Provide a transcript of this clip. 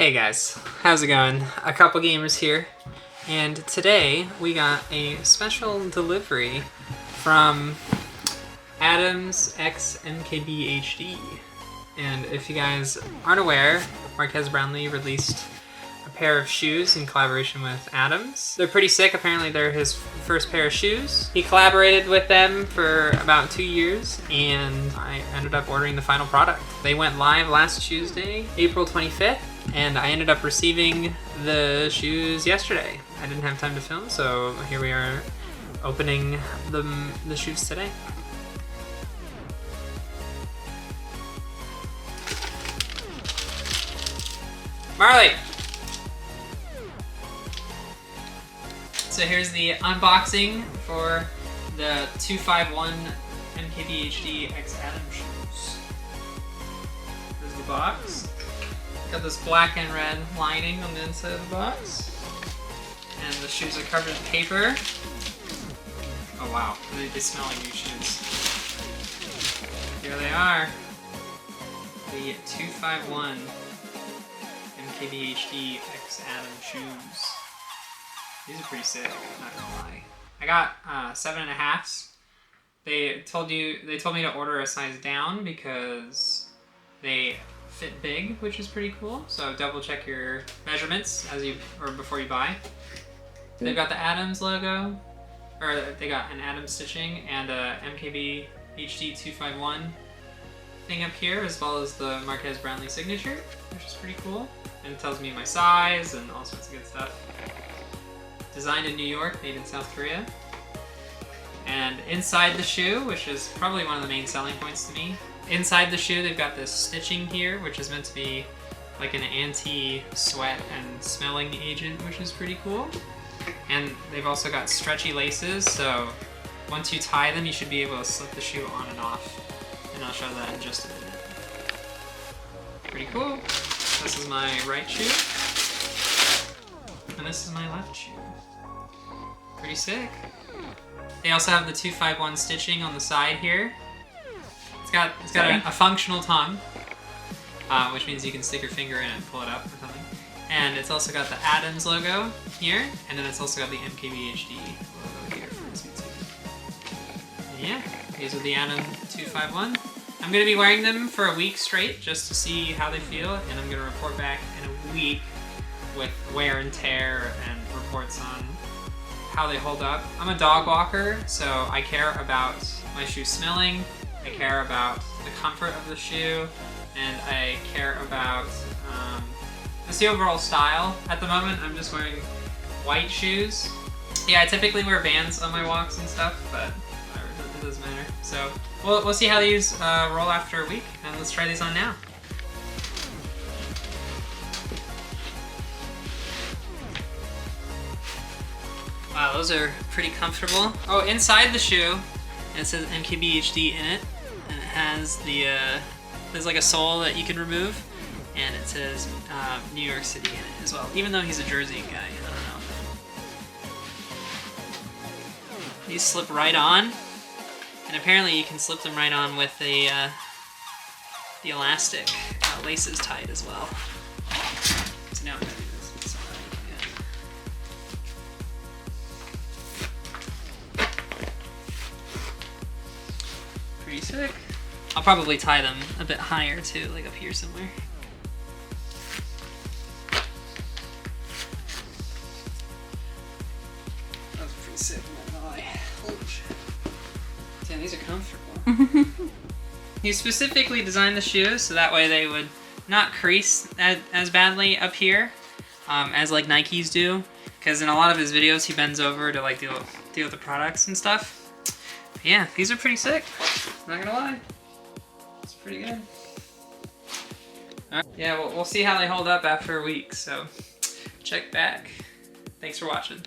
Hey guys, how's it going? A couple gamers here, and today we got a special delivery from Adam's x MKBHD. And if you guys aren't aware, Marquez Brownlee released a pair of shoes in collaboration with Adams. They're pretty sick. Apparently they're his first pair of shoes. He collaborated with them for about 2 years, and I ended up ordering the final product. They went live last Tuesday, April 25th. And I ended up receiving the shoes yesterday. I didn't have time to film, so here we are opening the shoes today. Marley! So here's the unboxing for the 251 MKBHD x Adam shoes. Here's the box. Got this black and red lining on the inside of the box. And the shoes are covered in paper. Oh wow, they smell like new shoes. Here they are. The 251 MKBHD x Adam shoes. These are pretty sick, not gonna lie. I got 7.5s. They told me to order a size down because they fit big, which is pretty cool. So double check your measurements before you buy. They've got the Adams logo, or they got an Adams stitching and a MKBHD 251 thing up here, as well as the Marquez Brownlee signature, which is pretty cool. And it tells me my size and all sorts of good stuff. Designed in New York, made in South Korea. And inside the shoe, which is probably one of the main selling points to me, inside the shoe they've got this stitching here, which is meant to be like an anti-sweat and smelling agent, which is pretty cool. And they've also got stretchy laces, so once you tie them you should be able to slip the shoe on and off. And I'll show that in just a minute. Pretty cool. This is my right shoe. And this is my left shoe. Pretty sick. They also have the 251 stitching on the side here. It's got a functional tongue, which means you can stick your finger in it and pull it up or something. And it's also got the Adams logo here, and then it's also got the MKBHD logo here for its YouTube. Yeah, these are the Adam 251. I'm going to be wearing them for a week straight just to see how they feel, and I'm going to report back in a week with wear and tear and reports on how they hold up. I'm a dog walker, so I care about my shoes smelling. I care about the comfort of the shoe, and I care about just the overall style. At the moment, I'm just wearing white shoes. Yeah, I typically wear Vans on my walks and stuff, but whatever, it doesn't matter. So we'll see how these roll after a week, and let's try these on now. Wow, those are pretty comfortable. Oh, inside the shoe, it says MKBHD in it, and it has there's like a sole that you can remove, and it says New York City in it as well, even though he's a Jersey guy, I don't know. These slip right on, and apparently you can slip them right on with the elastic laces tied as well. So now I'm gonna do this. Pretty sick. I'll probably tie them a bit higher too, like up here somewhere. That was pretty sick, I'm not gonna lie. Holy shit. Damn, these are comfortable. He specifically designed the shoes so that way they would not crease as badly up here as like Nikes do. Because in a lot of his videos he bends over to like deal with the products and stuff. But yeah, these are pretty sick. Not gonna lie. It's pretty good. All right. Yeah, we'll see how they hold up after a week, so check back. Thanks for watching.